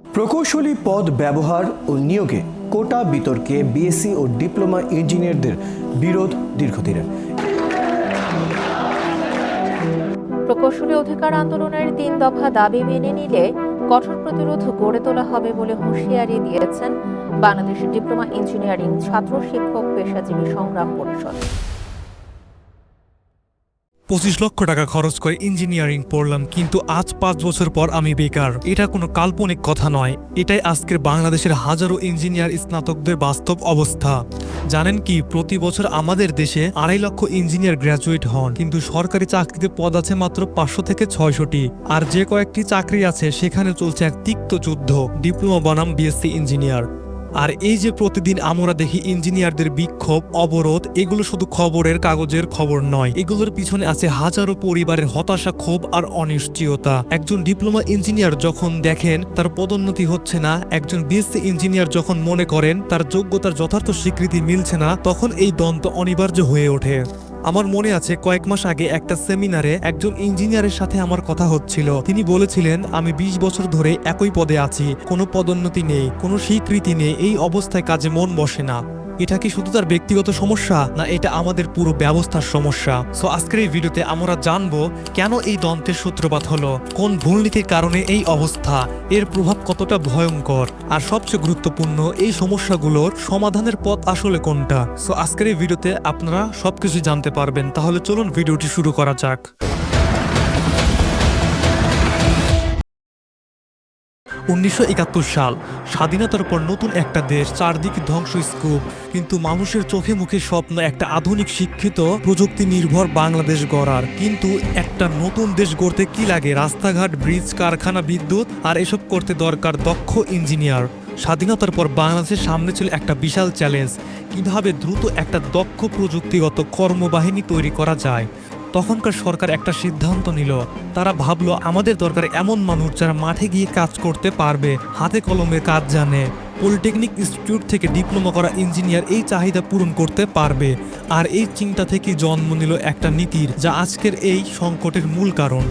প্রকৌশলী পদ ব্যবহার ও নিয়োগে কোটা বিতর্কে বিএসসি ও ডিপ্লোমা ইঞ্জিনিয়ারদের বিরোধ দীর্ঘদিনের। প্রকৌশলী অধিকার আন্দোলনের ৩ দফা দাবি মেনে নিলে কঠোর প্রতিরোধ গড়ে তোলা হবে বলে হুঁশিয়ারি দিয়েছেন বাংলাদেশ ডিপ্লোমা ইঞ্জিনিয়ারিং ছাত্র শিক্ষক পেশাজীবী সংগ্রাম পরিষদ। 25 লক্ষ টাকা খরচ করে ইঞ্জিনিয়ারিং পড়লাম, কিন্তু আজ 5 বছর পর আমি বেকার। এটা কোনো কাল্পনিক কথা নয়, এটাই আজকের বাংলাদেশের হাজারো ইঞ্জিনিয়ার স্নাতকদের বাস্তব অবস্থা। জানেন কি, প্রতি বছর আমাদের দেশে 2.5 লক্ষ ইঞ্জিনিয়ার গ্র্যাজুয়েট হন, কিন্তু সরকারি চাকরিতে পদ আছে মাত্র 500 থেকে 600টি। আর যে কয়েকটি চাকরি আছে সেখানে চলছে এক তিক্ত যুদ্ধ, ডিপ্লোমা বনাম বিএসসি ইঞ্জিনিয়ার। আর এই যে প্রতিদিন আমরা দেখি ইঞ্জিনিয়ারদের বিক্ষোভ, অবরোধ, এগুলো শুধু খবরের কাগজের খবর নয়, এগুলোর পিছনে আছে হাজারো পরিবারের হতাশা, ক্ষোভ আর অনিশ্চয়তা। একজন ডিপ্লোমা ইঞ্জিনিয়ার যখন দেখেন তার পদোন্নতি হচ্ছে না, একজন বিএসসি ইঞ্জিনিয়ার যখন মনে করেন তার যোগ্যতার যথার্থ স্বীকৃতি মিলছে না, তখন এই দ্বন্দ্ব অনিবার্য হয়ে ওঠে। আমার মনে আছে কয়েক মাস আগে একটা সেমিনারে একজন ইঞ্জিনিয়ারের সাথে আমার কথা হচ্ছিল। তিনি বলেছিলেন, আমি 20 বছর ধরে একই পদে আছি, কোনো পদোন্নতি নেই, কোনো স্বীকৃতি নেই, এই অবস্থায় কাজে মন বসে না। এটা কি শুধু তার ব্যক্তিগত সমস্যা, না এটা আমাদের পুরো ব্যবস্থার সমস্যা? সো আজকের এই ভিডিওতে আমরা জানবো কেন এই দ্বন্দ্বের সূত্রপাত হলো, কোন ভুলনীতির কারণে এই অবস্থা, এর প্রভাব কতটা ভয়ঙ্কর, আর সবচেয়ে গুরুত্বপূর্ণ এই সমস্যাগুলোর সমাধানের পথ আসলে কোনটা। সো আজকের এই ভিডিওতে আপনারা সবকিছু জানতে পারবেন। তাহলে চলুন ভিডিওটি শুরু করা যাক। 1971 সাল, স্বাধীনতার পর নতুন একটা দেশ, চারদিকে ধ্বংসস্তূপ, কিন্তু মানুষের চোখে মুখে স্বপ্ন একটা আধুনিক, শিক্ষিত, প্রযুক্তি নির্ভর বাংলাদেশ গড়ার। কিন্তু একটা নতুন দেশ গড়তে কি লাগে? রাস্তাঘাট, ব্রিজ, কারখানা, বিদ্যুৎ, আর এসব করতে দরকার দক্ষ ইঞ্জিনিয়ার। স্বাধীনতার পর বাংলাদেশের সামনে ছিল একটা বিশাল চ্যালেঞ্জ, কিভাবে দ্রুত একটা দক্ষ প্রযুক্তিগত কর্মবাহিনী তৈরি করা যায়। তখনকার সরকার একটা সিদ্ধান্ত নিল, তারা ভাবলো আমাদের দরকার এমন মানুষ যারা মাঠে গিয়ে কাজ করতে পারবে, হাতে কলমে কাজ জানে। পলিটেকনিক ইনস্টিটিউট থেকে ডিপ্লোমা করা ইঞ্জিনিয়ার এই চাহিদা পূরণ করতে পারবে। আর এই চিন্তা থেকে জন্ম নিল একটা নীতির, যা আজকের এই সংকটের মূল কারণ।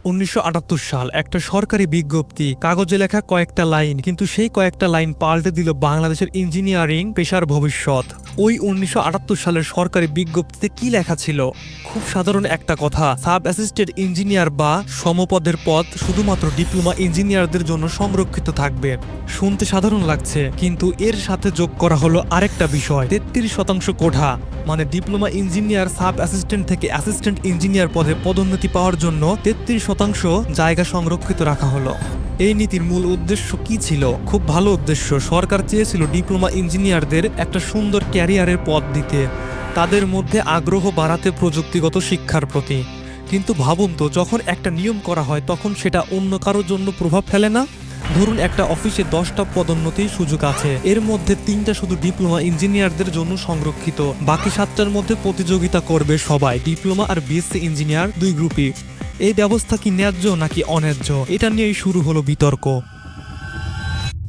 1978 সাল, একটা সরকারি বিজ্ঞপ্তি, কাগজে লেখা কয়েকটা লাইন, কিন্তু সেই কয়েকটা লাইন পাল্টে দিল বাংলাদেশের ইঞ্জিনিয়ারিং পেশার ভবিষ্যৎ। ওই 1978 সালের সরকারি বিজ্ঞপ্তিতে কি লেখা ছিল? খুব সাধারণ একটা কথা, সাব অ্যাসিস্ট্যান্ট ইঞ্জিনিয়ার বা সমপদের পদ শুধুমাত্র ডিপ্লোমা ইঞ্জিনিয়ারদের জন্য সংরক্ষিত থাকবে। শুনতে সাধারণ লাগছে, কিন্তু এর সাথে যোগ করা হলো আরেকটা বিষয়, 33% কোঠা, মানে ডিপ্লোমা ইঞ্জিনিয়ার সাব অ্যাসিস্ট্যান্ট থেকে অ্যাসিস্ট্যান্ট ইঞ্জিনিয়ার পদে পদোন্নতি পাওয়ার জন্য 33% জায়গা সংরক্ষিত রাখা হলো। এই নীতির মূল উদ্দেশ্য কি ছিল? খুব ভালো উদ্দেশ্য। সরকার চেয়েছিল ডিপ্লোমা ইঞ্জিনিয়ারদের একটা সুন্দর ক্যারিয়ারের পথ দিতে, তাদের মধ্যে আগ্রহ বাড়াতে প্রযুক্তিগত শিক্ষার প্রতি। কিন্তু ভাবুন তো, যখন একটা নিয়ম করা হয় তখন সেটা অন্য কারোর জন্য প্রভাব ফেলে না? ধরুন একটা অফিসে 10টা পদোন্নতির সুযোগ আছে, এর মধ্যে 3টা শুধু ডিপ্লোমা ইঞ্জিনিয়ারদের জন্য সংরক্ষিত, বাকি 7টার মধ্যে প্রতিযোগিতা করবে সবাই, ডিপ্লোমা আর বিএসসি ইঞ্জিনিয়ার দুই গ্রুপই। এই ব্যবস্থা কি ন্যায্য নাকি অন্যায্য? এটা নিয়েই শুরু হলো বিতর্ক।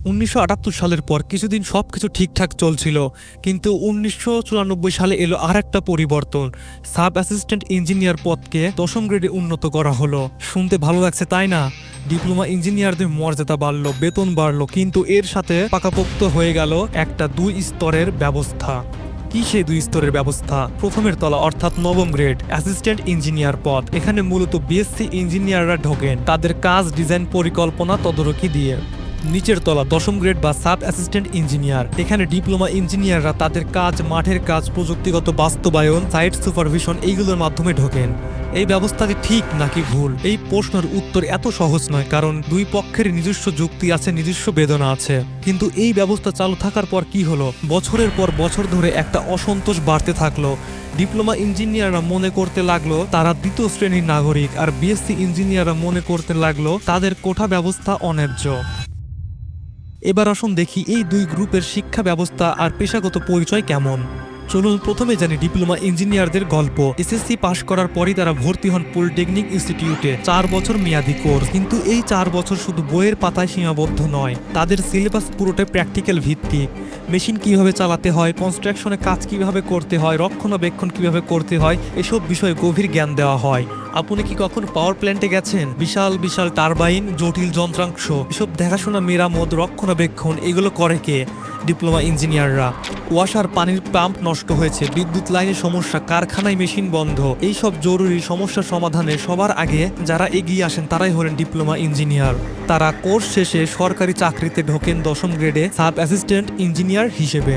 1978 সালের পর কিছুদিন সবকিছু ঠিকঠাক চলছিল, কিন্তু 1994 সালে এলো আর একটা পরিবর্তন। সাব অ্যাসিস্ট্যান্ট ইঞ্জিনিয়ার পদকে 10ম গ্রেডে উন্নত করা হলো। শুনতে ভালো লাগছে, তাই না? ডিপ্লোমা ইঞ্জিনিয়ারদের মর্যাদা বাড়লো, বেতন বাড়লো, কিন্তু এর সাথে পাকাপোক্ত হয়ে গেল একটা 2 স্তরের ব্যবস্থা। কি সেই 2 স্তরের ব্যবস্থা? প্রথমের তলা অর্থাৎ 9ম গ্রেড অ্যাসিস্ট্যান্ট ইঞ্জিনিয়ার পদ, এখানে মূলত বিএসসি ইঞ্জিনিয়াররা ঢোকেন, তাদের কাজ ডিজাইন, পরিকল্পনা, তদারকি দিয়ে। নিচের তলা 10ম গ্রেড বা সাব অ্যাসিস্ট্যান্ট ইঞ্জিনিয়ার, এখানে ডিপ্লোমা ইঞ্জিনিয়াররা তাদের কাজ, মাঠের কাজ, প্রযুক্তিগত বাস্তবায়ন, সাইট সুপারভিশন, এইগুলোর মাধ্যমে ঢোকেন। এই ব্যবস্থাটি ঠিক নাকি ভুল? এই প্রশ্নের উত্তর এত সহজ নয়, কারণ দুই পক্ষের নিজস্ব যুক্তি আছে, নিজস্ব বেদনা আছে। কিন্তু এই ব্যবস্থা চালু থাকার পর কি হলো? বছরের পর বছর ধরে একটা অসন্তোষ বাড়তে থাকলো। ডিপ্লোমা ইঞ্জিনিয়াররা মনে করতে লাগলো তারা 2য় শ্রেণীর নাগরিক, আর বিএসসি ইঞ্জিনিয়াররা মনে করতে লাগলো তাদের কোঠা ব্যবস্থা অন্যায্য। এবার আসুন দেখি এই দুই গ্রুপের শিক্ষা ব্যবস্থা আর পেশাগত পরিচয় কেমন। চলুন প্রথমে জানি ডিপ্লোমা ইঞ্জিনিয়ারদের গল্প। এসএসসি পাশ করার পরই তারা ভর্তি হন পলিটেকনিক ইনস্টিটিউটে। 4 বছর মেয়াদী কোর্স, কিন্তু এই 4 বছর শুধু বইয়ের পাতায় সীমাবদ্ধ নয়। তাদের সিলেবাস পুরোটাই প্র্যাকটিক্যাল ভিত্তিক। মেশিন কিভাবে চালাতে হয়, কনস্ট্রাকশনে কাজ কিভাবে করতে হয়, রক্ষণাবেক্ষণ কিভাবে করতে হয়, এসব বিষয়ে গভীর জ্ঞান দেওয়া হয়। আপনি কি কখনো পাওয়ার প্ল্যান্টে গেছেন? বিশাল বিশাল টারবাইন, জটিল যন্ত্রাংশ, এসব দেখাশোনা, মেরামত, রক্ষণাবেক্ষণ এগুলো করে কে? ডিপ্লোমা ইঞ্জিনিয়াররা। ওয়াসার পানির পাম্প নষ্ট হয়েছে, বিদ্যুৎ লাইনের সমস্যা, কারখানায় মেশিন বন্ধ, এই সব জরুরি সমস্যার সমাধানে সবার আগে যারা এগিয়ে আসেন তারাই হলেন ডিপ্লোমা ইঞ্জিনিয়ার। তারা কোর্স শেষে সরকারি চাকরিতে ঢোকেন 10ম গ্রেডে সাব অ্যাসিস্ট্যান্ট ইঞ্জিনিয়ার হিসেবে।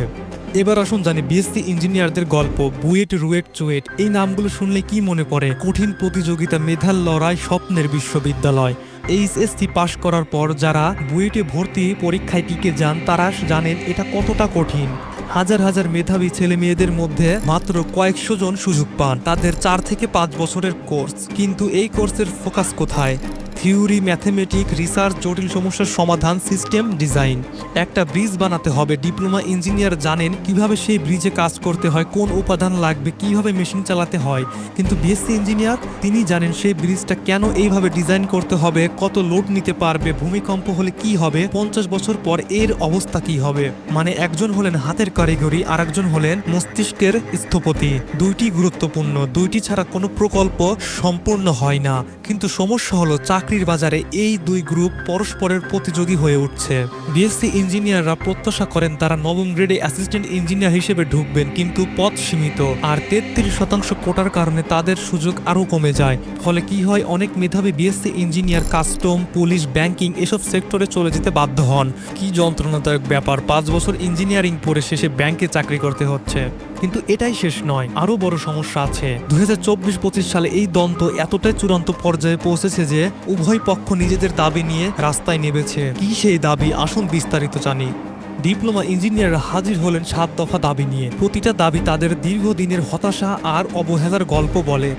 এবার আসুন জানি বিএসসি ইঞ্জিনিয়ারদের গল্প। বুয়েট, রুয়েট, চুয়েট, এই নামগুলো শুনলে কি মনে পড়ে? কঠিন প্রতিযোগিতা, মেধার লড়াই, স্বপ্নের বিশ্ববিদ্যালয়। এইচএসসি পাশ করার পর যারা বুয়েটে ভর্তি পরীক্ষায় টিকে যান তারা জানেন এটা কতটা কঠিন। হাজার হাজার মেধাবী ছেলে মেয়েদের মধ্যে মাত্র কয়েকশো জন সুযোগ পান। তাদের 4 থেকে 5 বছরের কোর্স, কিন্তু এই কোর্সের ফোকাস কোথায়? থিওরি, ম্যাথমেটিক, রিসার্চ, জটিল সমস্যার সমাধান, সিস্টেম ডিজাইন। একটা ব্রিজ বানাতে হবে, ডিপ্লোমা ইঞ্জিনিয়ার জানেন কিভাবে সেই ব্রিজে কাজ করতে হয়, কোন উপাদান লাগবে, কিভাবে মেশিন চালাতে হয়। কিন্তু বিএসসি ইঞ্জিনিয়ার তিনি জানেন সেই ব্রিজটা কেন এইভাবে ডিজাইন করতে হবে, কত লোড নিতে পারবে, ভূমিকম্প হলে কি হবে, 50 বছর পর এর অবস্থা কি হবে। মানে একজন হলেন হাতের কারিগরি, আর একজন হলেন মস্তিষ্কের স্থপতি। দুইটি গুরুত্বপূর্ণ, দুইটি ছাড়া কোনো প্রকল্প সম্পূর্ণ হয় না। কিন্তু সমস্যা হলো চাকরির বাজারে এই দুই গ্রুপ পরস্পরের প্রতিযোগী হয়ে উঠছে। বিএসসি ইঞ্জিনিয়াররা প্রত্যাশা করেন তারা 9ম গ্রেডে অ্যাসিস্ট্যান্ট ইঞ্জিনিয়ার হিসেবে ঢুকবেন, কিন্তু পদ সীমিত আর 33% কোটার কারণে তাদের সুযোগ আরও কমে যায়। ফলে কি হয়, অনেক মেধাবী BSc engineer custom, police, banking এসব সেক্টরে চলে যেতে বাধ্য হন। কি যন্ত্রণাদায়ক ব্যাপার, 5 বছর ইঞ্জিনিয়ারিং পড়ে শেষে ব্যাংকে চাকরি করতে হচ্ছে। কিন্তু এটাই শেষ নয়, আরো বড় সমস্যা আছে। 2024-25 সালে এই দ্বন্দ্ব এতটাই চূড়ান্ত পর্যায়ে পৌঁছেছে যে উভয় পক্ষ নিজেদের দাবি নিয়ে রাস্তায় নেমেছে। কি সেই দাবি, আসুন বিস্তারিত জানি। ডিপ্লোমা ইঞ্জিনিয়াররা হাজির হলেন 7 দফা দাবি নিয়ে। প্রতিটা দাবি তাদের দীর্ঘদিনের হতাশা আর অবহেলার গল্প বলে।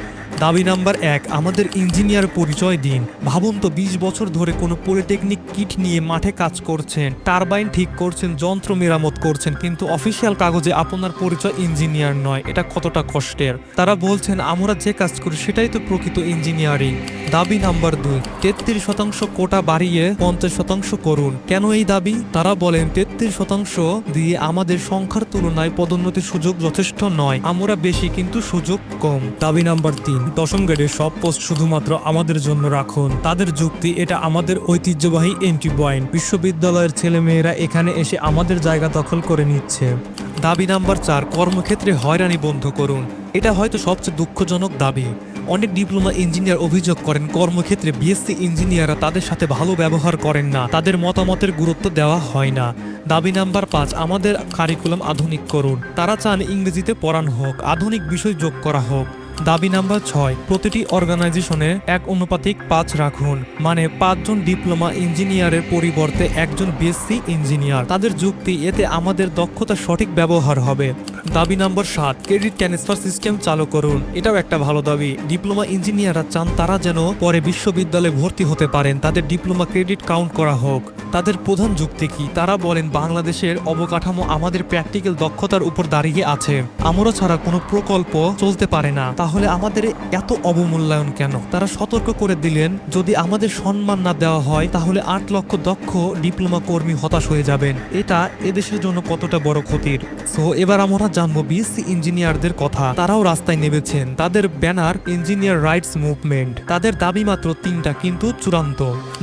দাবি নাম্বার 1, আমাদের ইঞ্জিনিয়ার পরিচয় দিন। ভাবুন তো, 20 বছর ধরে কোনো পলিটেকনিক কিট নিয়ে মাঠে কাজ করছেন, টারবাইন ঠিক করছেন, যন্ত্র মেরামত করছেন, কিন্তু অফিসিয়াল কাগজে আপনার পরিচয় ইঞ্জিনিয়ার নয়। এটা কতটা কষ্টের। তারা বলছেন আমরা যে কাজ করি সেটাই তো প্রকৃত ইঞ্জিনিয়ারিং। দাবি নাম্বার 2, 33% কোটা বাড়িয়ে 50% করুন। কেন এই দাবি? তারা বলেন 33% দিয়ে আমাদের সংখ্যার তুলনায় পদোন্নতির সুযোগ যথেষ্ট নয়, আমরা বেশি কিন্তু সুযোগ কম। দাবি নাম্বার 3, 10ম গ্রেডের সব পোস্ট শুধুমাত্র আমাদের জন্য রাখুন। তাদের যুক্তি, এটা আমাদের ঐতিহ্যবাহী এন্ট্রি পয়েন্ট, বিশ্ববিদ্যালয়ের ছেলেমেয়েরা এখানে এসে আমাদের জায়গা দখল করে নিচ্ছে। দাবি নাম্বার 4, কর্মক্ষেত্রে হয়রানি বন্ধ করুন। এটা হয়তো সবচেয়ে দুঃখজনক দাবি। অনেক ডিপ্লোমা ইঞ্জিনিয়ার অভিযোগ করেন কর্মক্ষেত্রে বিএসসি ইঞ্জিনিয়াররা তাদের সাথে ভালো ব্যবহার করেন না, তাদের মতামতের গুরুত্ব দেওয়া হয় না। দাবি নাম্বার 5, আমাদের কারিকুলাম আধুনিক করুন। তারা চান ইংরেজিতে পড়ানো হোক, আধুনিক বিষয় যোগ করা হোক। দাবি নাম্বার 6, প্রতিটি অর্গানাইজেশনে 1:5 রাখুন, মানে 5 জন ডিপ্লোমা ইঞ্জিনিয়ারের পরিবর্তে একজন বিএসসি ইঞ্জিনিয়ার। তাদের যুক্তি, এতে আমাদের দক্ষতার সঠিক ব্যবহার হবে। দাবি নাম্বার 7, ক্রেডিট ট্রান্সফার সিস্টেম চালু করুন। এটাও একটা ভালো দাবি। ডিপ্লোমা ইঞ্জিনিয়াররা চান তারা যেন পরে বিশ্ববিদ্যালয়ে ভর্তি হতে পারেন, তাদের ডিপ্লোমা ক্রেডিট কাউন্ট করা হোক। তাদের প্রধান যুক্তি কি? তারা বলেন বাংলাদেশের অবকাঠামো আমাদের প্র্যাকটিক্যাল দক্ষতার উপর দাঁড়িয়ে আছে, আমরা ছাড়া কোনো প্রকল্প চলতে পারে না, তাহলে আমাদের এত অবমূল্যায়ন কেন? তারা সতর্ক করে দিলেন যদি আমাদের সম্মান না দেওয়া হয় তাহলে 8 লক্ষ দক্ষ ডিপ্লোমা কর্মী হতাশ হয়ে যাবেন। এটা এদেশের জন্য কতটা বড় ক্ষতির। সো এবার আমরা জানবো বিএসসি ইঞ্জিনিয়ারদের কথা। তারাও রাস্তায় নেমেছেন, তাদের ব্যানার ইঞ্জিনিয়ার রাইটস মুভমেন্ট। তাদের দাবি মাত্র 3টা, কিন্তু চূড়ান্ত।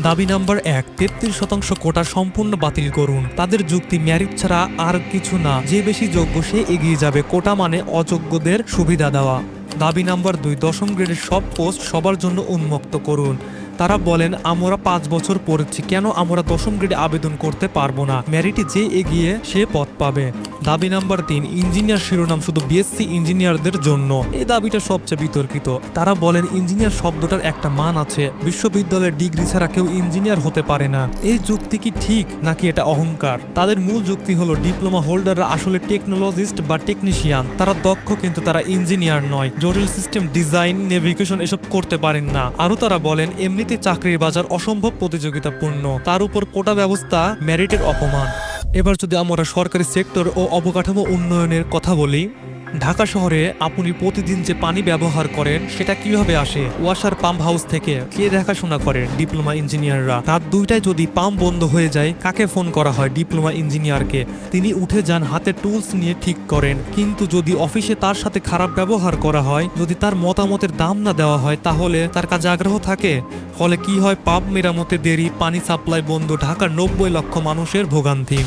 দাবি নাম্বার 1, 33% কোটা সম্পূর্ণ বাতিল করুন। তাদের যুক্তি, মেরিট ছাড়া আর কিছু না, যে বেশি যোগ্য সে এগিয়ে যাবে, কোটা মানে অযোগ্যদের সুবিধা দেওয়া। দাবি নাম্বার 2, 10ম গ্রেডের সব পোস্ট সবার জন্য উন্মুক্ত করুন। তারা বলেন আমরা 5 বছর পড়েছি, কেন আমরা 10ম গ্রেডে আবেদন করতে পারবো না? মেরিটে যে এগিয়ে সে পদ পাবে। দাবি নাম্বার 3, ইঞ্জিনিয়ার শিরোনাম শুধু বিএসসি ইঞ্জিনিয়ারদের জন্য। এই দাবিটা সবচেয়ে বিতর্কিত। তারা বলেন ইঞ্জিনিয়ার শব্দটার একটা মান আছে, বিশ্ববিদ্যালয়ের ডিগ্রি ছাড়া কেউ ইঞ্জিনিয়ার হতে পারে না। এই যুক্তি কি ঠিক নাকি এটা অহংকার? তাদের মূল যুক্তি হলো ডিপ্লোমা হোল্ডাররা আসলে টেকনোলজিস্ট বা টেকনিশিয়ান। তারা দক্ষ কিন্তু তারা ইঞ্জিনিয়ার নয়, জটিল সিস্টেম ডিজাইন, নেভিগেশন এসব করতে পারেন না। আরও তারা বলেন এমনিতে চাকরির বাজার অসম্ভব প্রতিযোগিতাপূর্ণ, তার উপর কোটা ব্যবস্থা মেরিটের অপমান। এবার যদি আমরা সরকারি সেক্টর ও অবকাঠামো উন্নয়নের কথা বলি, ঢাকা শহরে আপনি প্রতিদিন যে পানি ব্যবহার করেন সেটা কিভাবে আসে? ওয়াসার পাম্প হাউস থেকে। কে দেখাশোনা করেন? ডিপ্লোমা ইঞ্জিনিয়াররা। রাত 2টায় যদি পাম্প বন্ধ হয়ে যায়, কাকে ফোন করা হয়? ডিপ্লোমা ইঞ্জিনিয়ারকে। তিনি উঠে যান, হাতে টুলস নিয়ে ঠিক করেন। কিন্তু যদি অফিসে তার সাথে খারাপ ব্যবহার করা হয়, যদি তার মতামতের দাম না দেওয়া হয়, তাহলে তার কাজে আগ্রহ থাকে? ফলে কি হয়? পাম্প মেরামতে দেরি, পানি সাপ্লাই বন্ধ, ঢাকার 90 লক্ষ মানুষের ভোগান্তি।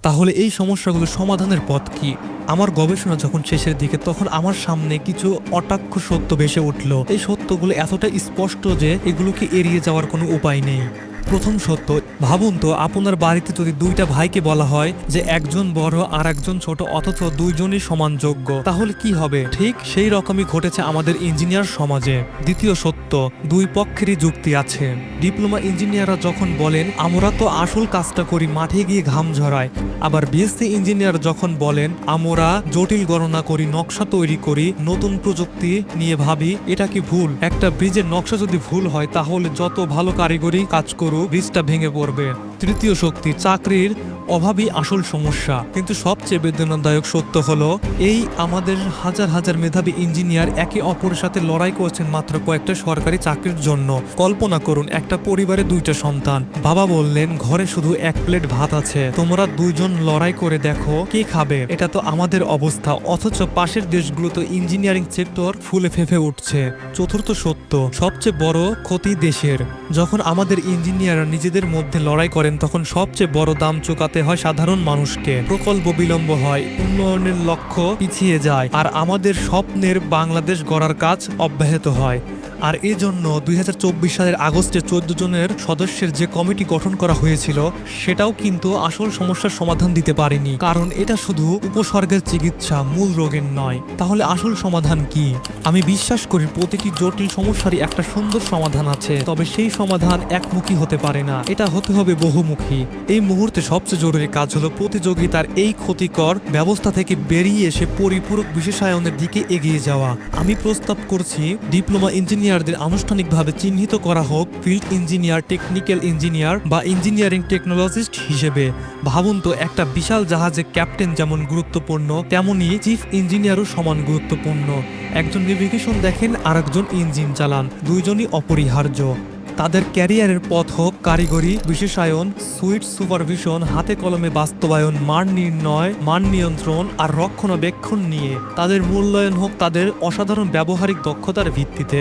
তাহলে এই সমস্যাগুলো সমাধানের পথ কি? আমার গবেষণা যখন শেষের দিকে, তখন আমার সামনে কিছু অটাক্ষ সত্য ভেসে উঠল। এই সত্যগুলো এতটা স্পষ্ট যে এগুলোকে এড়িয়ে যাওয়ার কোনো উপায় নেই। প্রথম সত্য, ভাবুন তো, আপনার বাড়িতে যদি 2টা ভাইকে বলা হয় যে একজন বড় আর একজন ছোট, অথচ দুইজনই সমান যোগ্য, তাহলে কি হবে? ঠিক সেই রকমই ঘটেছে আমাদের ইঞ্জিনিয়ার সমাজে। দ্বিতীয় সত্য, দুই পক্ষেরই যুক্তি আছে। ডিপ্লোমা ইঞ্জিনিয়াররা যখন বলেন আমরা তো আসল কাজটা করি, মাঠে গিয়ে ঘাম ঝরায়, আবার বিএসসি ইঞ্জিনিয়ার যখন বলেন আমরা জটিল গণনা করি, নকশা তৈরি করি, নতুন প্রযুক্তি নিয়ে ভাবি, এটা কি ভুল? একটা ব্রিজের নকশা যদি ভুল হয়, তাহলে যত ভালো কারিগরি কাজ করুক, ব্রিজটা ভেঙে পড়বে। তৃতীয় শক্তি, চাকরির অভাবই আসল সমস্যা। কিন্তু সবচেয়ে বেদনাদায়ক সত্য হলো এই আমাদের হাজার হাজার মেধাবী ইঞ্জিনিয়ার একে অপরের সাথে লড়াই করছেন মাত্র কয়েকটা সরকারি চাকরির জন্য। কল্পনা করুন, একটা পরিবারে 2টা সন্তান। বাবা বললেন ঘরে শুধু 1 প্লেট ভাত আছে, তোমরা 2জন লড়াই করে দেখো কে খাবে। এটা তো আমাদের অবস্থা, অথচ পাশের দেশগুলোতে ইঞ্জিনিয়ারিং সেক্টর ফুলে ফেঁপে উঠছে। চতুর্থ সত্য, সবচেয়ে বড় ক্ষতি দেশের। যখন আমাদের ইঞ্জিনিয়াররা নিজেদের মধ্যে লড়াই করেন, তখন সবচেয়ে বড় দাম চুকাতে হয় সাধারণ মানুষকে। প্রকল্প বিলম্ব হয়, উন্নয়নের লক্ষ্য পিছিয়ে যায়, আর আমাদের স্বপ্নের বাংলাদেশ গড়ার কাজ অব্যাহত হয়। আর এজন্য 2024 সালের আগস্টে 14 জনের সদস্যের যে কমিটি গঠন করা হয়েছিল, সেটাও কিন্তু আসল সমস্যার সমাধান দিতে পারেনি। কারণ এটা শুধু উপসর্গের চিকিৎসা, মূল রোগের নয়। তাহলে আসল সমাধান কি? আমি বিশ্বাস করি প্রতিটি জটিল সমস্যারই একটা সুন্দর সমাধান আছে, তবে সেই সমাধান একমুখী হতে পারে না, এটা হতে হবে বহুমুখী। এই মুহূর্তে সবচেয়ে জরুরি কাজ হলো প্রতিযোগিতার এই ক্ষতিকর ব্যবস্থা থেকে বেরিয়ে এসে পরিপূরক বিশেষায়নের দিকে এগিয়ে যাওয়া। আমি প্রস্তাব করছি ডিপ্লোমা ইঞ্জিনিয়ারদের আনুষ্ঠানিকভাবে চিহ্নিত করা হোক ফিল্ড ইঞ্জিনিয়ার, টেকনিক্যাল ইঞ্জিনিয়ার বা ইঞ্জিনিয়ারিং টেকনোলজিস্ট হিসেবে। ভাবুন তো, একটা বিশাল জাহাজে ক্যাপ্টেন যেমন গুরুত্বপূর্ণ, তেমনি চিফ ইঞ্জিনিয়ারও সমান গুরুত্বপূর্ণ। একজন নেভিগেশন দেখেন, আরেকজন ইঞ্জিন চালান, দুইজনই অপরিহার্য। তাদের ক্যারিয়ারের পথ হোক কারিগরি বিশেষায়ন, সুইট সুপারভিশন, হাতে কলমে বাস্তবায়ন, মান নির্ণয়, মান নিয়ন্ত্রণ আর রক্ষণাবেক্ষণ নিয়ে। তাদের মূল্যায়ন হোক তাদের অসাধারণ ব্যবহারিক দক্ষতার ভিত্তিতে।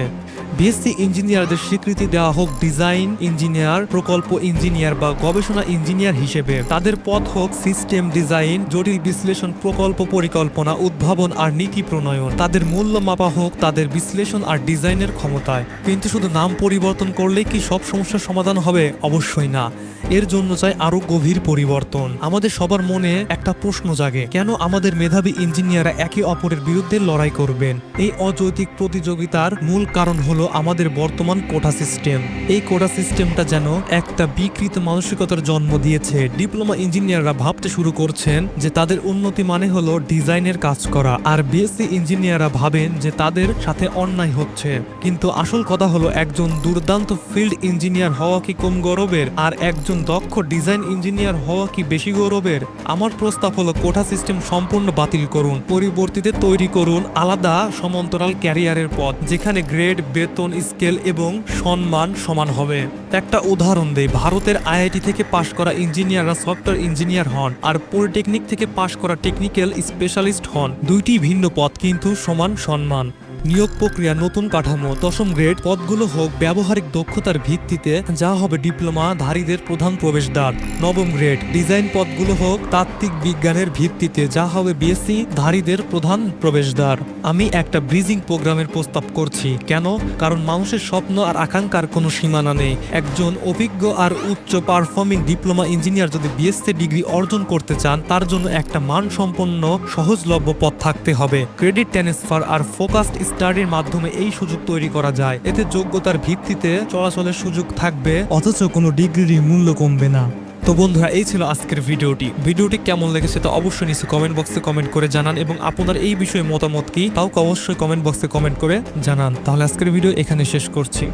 বিএসসি ইঞ্জিনিয়ারদের স্বীকৃতি দেওয়া হোক ডিজাইন ইঞ্জিনিয়ার, প্রকল্প ইঞ্জিনিয়ার বা গবেষণা ইঞ্জিনিয়ার হিসেবে। তাদের পথ হোক সিস্টেম ডিজাইন, জটিল বিশ্লেষণ, প্রকল্প পরিকল্পনা, উদ্ভাবন আর নীতি প্রণয়ন। তাদের মূল্য মাপা হোক তাদের বিশ্লেষণ আর ডিজাইনের ক্ষমতায়। কিন্তু শুধু নাম পরিবর্তন করলেই কি সব সমস্যার সমাধান হবে? অবশ্যই না। এর জন্য চাই আরো গভীর পরিবর্তন। আমাদের সবার মনে একটা প্রশ্ন জাগে, কেন আমাদের মেধাবী ইঞ্জিনিয়াররা একে অপরের বিরুদ্ধে লড়াই করবেন? এই অযৌক্তিক প্রতিযোগিতার মূল কারণ হলো আমাদের বর্তমান কোটা সিস্টেম। এই কোটা সিস্টেমটা যেন একটা বিকৃত মানসিকতার জন্ম দিয়েছে। ডিপ্লোমা ইঞ্জিনিয়াররা ভাবতে শুরু করছেন যে তাদের উন্নতি মানে হলো ডিজাইনের কাজ করা, আর বিএসসি ইঞ্জিনিয়াররা ভাবেন যে তাদের সাথে অন্যায় হচ্ছে। কিন্তু আসল কথা হলো, একজন দুর্দান্ত ফিল্ড ইঞ্জিনিয়ার হওয়া কি কম গৌরবের, আর একজন দক্ষ ডিজাইন ইঞ্জিনিয়ার হওয়া কি বেশি গৌরবের? আমার প্রস্তাব হলো কোটা সিস্টেম সম্পূর্ণ বাতিল করুন, পরিবর্তিতে তৈরি করুন আলাদা সমান্তরাল ক্যারিয়ারের পথ, যেখানে গ্রেড, বেতন, স্কেল এবং সম্মান সমান হবে। একটা উদাহরণ দেই, ভারতের আইআইটি থেকে পাশ করা ইঞ্জিনিয়াররা সফটওয়্যার ইঞ্জিনিয়ার হন, আর পলিটেকনিক থেকে পাশ করা টেকনিক্যাল স্পেশালিস্ট হন। দুইটি ভিন্ন পথ, কিন্তু সমান সম্মান। নিয়োগ প্রক্রিয়া নতুন কাঠামো, 10ম গ্রেড পদগুলো হোক ব্যবহারিক দক্ষতার ভিত্তিতে, যা হবে ডিপ্লোমাধারীদের প্রধান প্রবেশদ্বার। 9ম গ্রেড ডিজাইন পদগুলো হোক তাত্ত্বিক বিজ্ঞানের ভিত্তিতে, যা হবে বিএসসি ধারীদের প্রধান প্রবেশদ্বার। আমি একটা ব্রিজিং প্রোগ্রামের প্রস্তাব করছি। কেন? কারণ মানুষের স্বপ্ন আর আকাঙ্ক্ষার কোনো সীমানা নেই। একজন অভিজ্ঞ আর উচ্চ পারফর্মিং ডিপ্লোমা ইঞ্জিনিয়ার যদি বিএসসি ডিগ্রি অর্জন করতে চান, তার জন্য একটা মানসম্পন্ন সহজলভ্য পথ থাকতে হবে। ক্রেডিট ট্রান্সফার আর ফোকাসড স্টাডির মাধ্যমে এই সুযোগ তৈরি করা যায়। এতে যোগ্যতার ভিত্তিতে চলাচলের সুযোগ থাকবে, অথচ কোনো ডিগ্রির মূল্য কমবে না। তো বন্ধুরা, এই ছিল আজকের ভিডিওটি কেমন লেগেছে তা অবশ্যই নিচে কমেন্ট বক্সে কমেন্ট করে জানান, এবং আপনার এই বিষয়ে মতামত কি তাও অবশ্যই কমেন্ট বক্সে কমেন্ট করে জানান। তাহলে আজকের ভিডিও এখানে শেষ করছি।